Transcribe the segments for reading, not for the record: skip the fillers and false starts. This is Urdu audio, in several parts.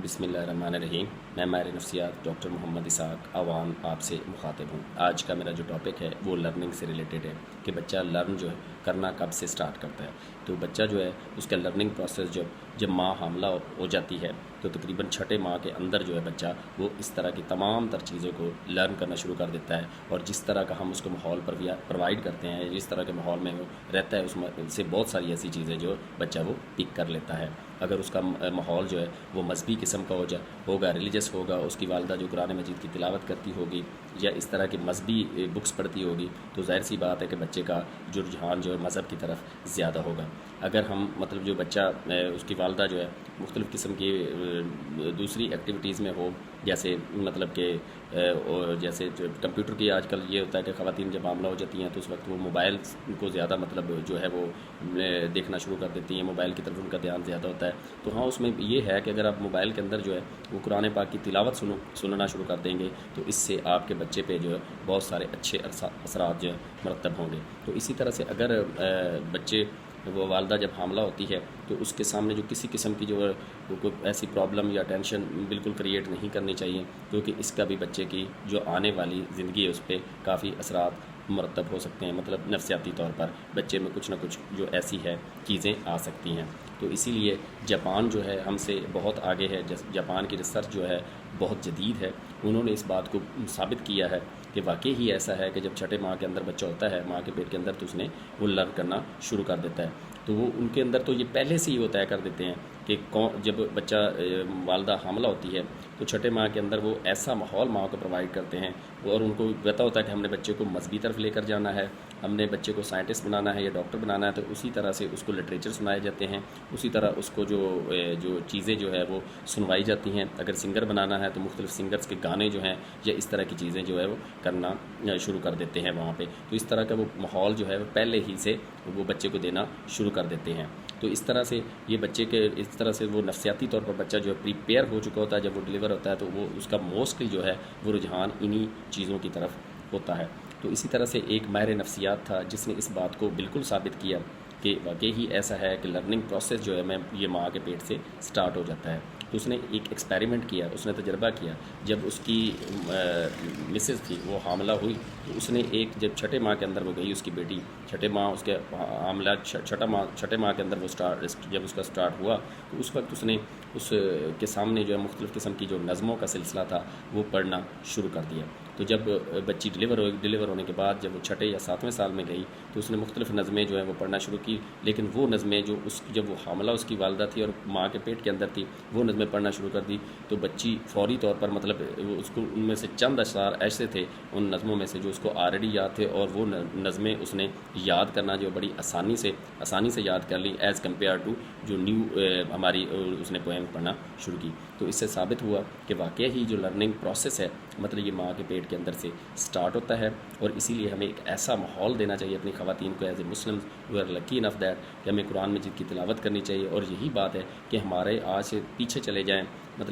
بسم اللہ الرحمن الرحیم۔ میں ماہر نفسیات ڈاکٹر محمد اسحاق عوام آپ سے مخاطب ہوں۔ آج کا میرا جو ٹاپک ہے وہ لرننگ سے ریلیٹڈ ہے کہ بچہ لرن جو ہے کرنا کب سے سٹارٹ کرتا ہے۔ تو بچہ جو ہے اس کا لرننگ پروسیس جب ماں حاملہ ہو جاتی ہے تو تقریباً چھٹے ماہ کے اندر جو ہے بچہ وہ اس طرح کی تمام تر چیزوں کو لرن کرنا شروع کر دیتا ہے، اور جس طرح کا ہم اس کو ماحول پرووائڈ کرتے ہیں، جس طرح کے ماحول میں وہ رہتا ہے اس سے بہت ساری ایسی چیزیں جو بچہ وہ پک کر لیتا ہے۔ اگر اس کا ماحول جو ہے وہ مذہبی قسم کا ہوگا، ریلیجس ہوگا، اس کی والدہ جو قرآن مجید کی تلاوت کرتی ہوگی یا اس طرح کی مذہبی بکس پڑھتی ہوگی، تو ظاہر سی بات ہے کہ بچے کا جو رجحان جو ہے مذہب کی طرف زیادہ ہوگا۔ اگر ہم جو بچہ اس کی والدہ جو ہے مختلف قسم کی دوسری ایکٹیویٹیز میں ہو، جیسے جیسے کمپیوٹر کی آج کل یہ ہوتا ہے کہ خواتین جب حاملہ ہو جاتی ہیں تو اس وقت وہ موبائل کو زیادہ جو ہے وہ دیکھنا شروع کر دیتی ہیں، موبائل کی طرف ان کا دھیان زیادہ ہوتا ہے۔ تو ہاں، اس میں یہ ہے کہ اگر آپ موبائل کے اندر جو ہے وہ قرآن پاک کی تلاوت سننا شروع کر دیں گے تو اس سے آپ کے بچے پہ جو ہے بہت سارے اچھے اثرات جو مرتب ہوں گے۔ تو اسی طرح سے اگر بچے وہ والدہ جب حاملہ ہوتی ہے تو اس کے سامنے جو کسی قسم کی جو کوئی ایسی پرابلم یا ٹینشن بالکل کریٹ نہیں کرنی چاہیے، کیونکہ اس کا بھی بچے کی جو آنے والی زندگی ہے اس پہ کافی اثرات مرتب ہو سکتے ہیں، مطلب نفسیاتی طور پر بچے میں کچھ نہ کچھ جو ایسی ہے چیزیں آ سکتی ہیں۔ تو اسی لیے جاپان جو ہے ہم سے بہت آگے ہے، جاپان کی ریسرچ جو ہے بہت جدید ہے، انہوں نے اس بات کو ثابت کیا ہے کہ واقعی ہی ایسا ہے کہ جب چھٹے ماہ کے اندر بچہ ہوتا ہے ماں کے پیٹ کے اندر تو اس نے وہ لرن کرنا شروع کر دیتا ہے۔ تو وہ ان کے اندر تو یہ پہلے سے ہی وہ طے کر دیتے ہیں کہ جب بچہ والدہ حاملہ ہوتی ہے تو چھٹے ماہ کے اندر وہ ایسا ماحول ماں کو پرووائڈ کرتے ہیں، اور ان کو پتہ ہوتا ہے کہ ہم نے بچے کو مذہبی طرف لے کر جانا ہے، ہم نے بچے کو سائنٹسٹ بنانا ہے یا ڈاکٹر بنانا ہے، تو اسی طرح سے اس کو لٹریچر سنائے جاتے ہیں، اسی طرح اس کو جو چیزیں جو ہے وہ سنوائی جاتی ہیں۔ اگر سنگر بنانا ہے تو مختلف سنگرز کے گانے جو ہیں یا اس طرح کی چیزیں جو ہے وہ کرنا شروع کر دیتے ہیں وہاں پہ۔ تو اس طرح کا وہ ماحول جو ہے وہ پہلے ہی سے وہ بچے کو دینا شروع کر دیتے ہیں۔ تو اس طرح سے یہ بچے کے اس طرح سے وہ نفسیاتی طور پر بچہ جو ہے پریپیئر ہو چکا ہوتا ہے، جب وہ ڈیلیور ہوتا ہے تو وہ اس کا موسٹلی جو ہے وہ رجحان انہی چیزوں کی طرف ہوتا ہے۔ تو اسی طرح سے ایک ماہر نفسیات تھا جس نے اس بات کو بالکل ثابت کیا کہ واقعی ہی ایسا ہے کہ لرننگ پروسیس جو ہے یہ ماں کے پیٹ سے سٹارٹ ہو جاتا ہے۔ تو اس نے ایک ایکسپیریمنٹ کیا، اس نے تجربہ کیا۔ جب اس کی مسز تھی وہ حاملہ ہوئی تو اس نے جب چھٹے ماہ کے اندر وہ گئی، اس کی بیٹی چھٹے ماہ اس کے حاملہ چھٹے ماہ کے اندر وہ جب اس کا سٹارٹ ہوا تو اس وقت اس نے اس کے سامنے جو ہے مختلف قسم کی جو نظموں کا سلسلہ تھا وہ پڑھنا شروع کر دیا۔ تو جب بچی ڈیلیور ہونے کے بعد جب وہ چھٹے یا 7ویں سال میں گئی تو اس نے مختلف نظمیں جو ہیں وہ پڑھنا شروع کی، لیکن وہ نظمیں جب وہ حاملہ اس کی والدہ تھی اور ماں کے پیٹ کے اندر تھی وہ نظمیں پڑھنا شروع کر دی تو بچی فوری طور پر اس کو ان میں سے چند اشعار ایسے تھے ان نظموں میں سے جو اس کو آلریڈی یاد تھے، اور وہ نظمیں اس نے یاد کرنا جو بڑی آسانی سے یاد کر لی ایز کمپیئر ٹو جو ہماری اس نے پوئم پڑھنا شروع کی۔ تو اس سے ثابت ہوا کہ واقعی ہی جو لرننگ پروسیس ہے یہ ماں کے پیٹ کے اندر سے سٹارٹ ہوتا ہے، اور اسی لیے ہمیں ایک ایسا ماحول دینا چاہیے اپنی خواتین کو as a Muslim we are lucky enough that کہ ہمیں قرآن مجید کی تلاوت کرنی چاہیے۔ اور یہی بات ہے کہ ہمارے آج سے پیچھے چلے جائیں،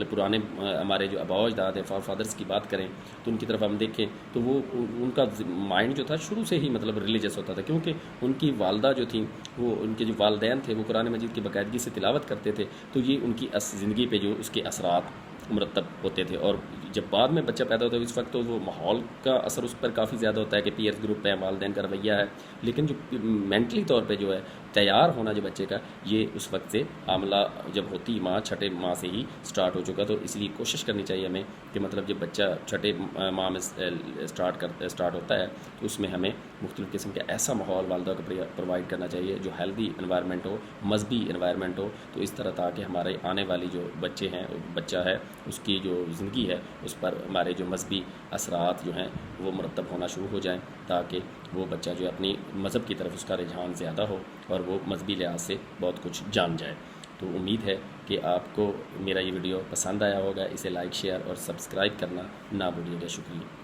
پرانے ہمارے جو آباء و اجداد ہیں، فادرز کی بات کریں تو ان کی طرف ہم دیکھیں تو وہ ان کا مائنڈ جو تھا شروع سے ہی ریلیجس ہوتا تھا، کیونکہ ان کی والدہ جو تھیں وہ ان کے جو والدین تھے وہ قرآن مجید کی باقاعدگی سے تلاوت کرتے تھے، تو یہ ان کی زندگی پہ جو اس کے اثرات مرتب ہوتے تھے۔ اور جب بعد میں بچہ پیدا ہوتا ہے اس وقت تو وہ ماحول کا اثر اس پر کافی زیادہ ہوتا ہے کہ پیئرز گروپ ہے، والدین کا رویہ ہے، لیکن جو مینٹلی طور پہ جو ہے تیار ہونا جو بچے کا یہ اس وقت سے حاملہ جب ہوتی ماں چھٹے ماہ سے ہی سٹارٹ ہو چکا۔ تو اس لیے کوشش کرنی چاہیے ہمیں کہ جب بچہ چھٹے ماہ میں سٹارٹ ہوتا ہے تو اس میں ہمیں مختلف قسم کا ایسا ماحول والدہ کو پرووائڈ کرنا چاہیے جو ہیلدی انوائرمنٹ ہو، مذہبی انوائرمنٹ ہو، تو اس طرح تاکہ ہمارے آنے والی جو بچہ ہے اس کی جو زندگی ہے اس پر ہمارے جو مذہبی اثرات جو ہیں وہ مرتب ہونا شروع ہو جائیں، تاکہ وہ بچہ جو اپنی مذہب کی طرف اس کا رجحان زیادہ ہو اور وہ مذہبی لحاظ سے بہت کچھ جان جائے۔ تو امید ہے کہ آپ کو میرا یہ ویڈیو پسند آیا ہوگا، اسے لائک، شیئر اور سبسکرائب کرنا نہ بھولیے گا۔ شکریہ۔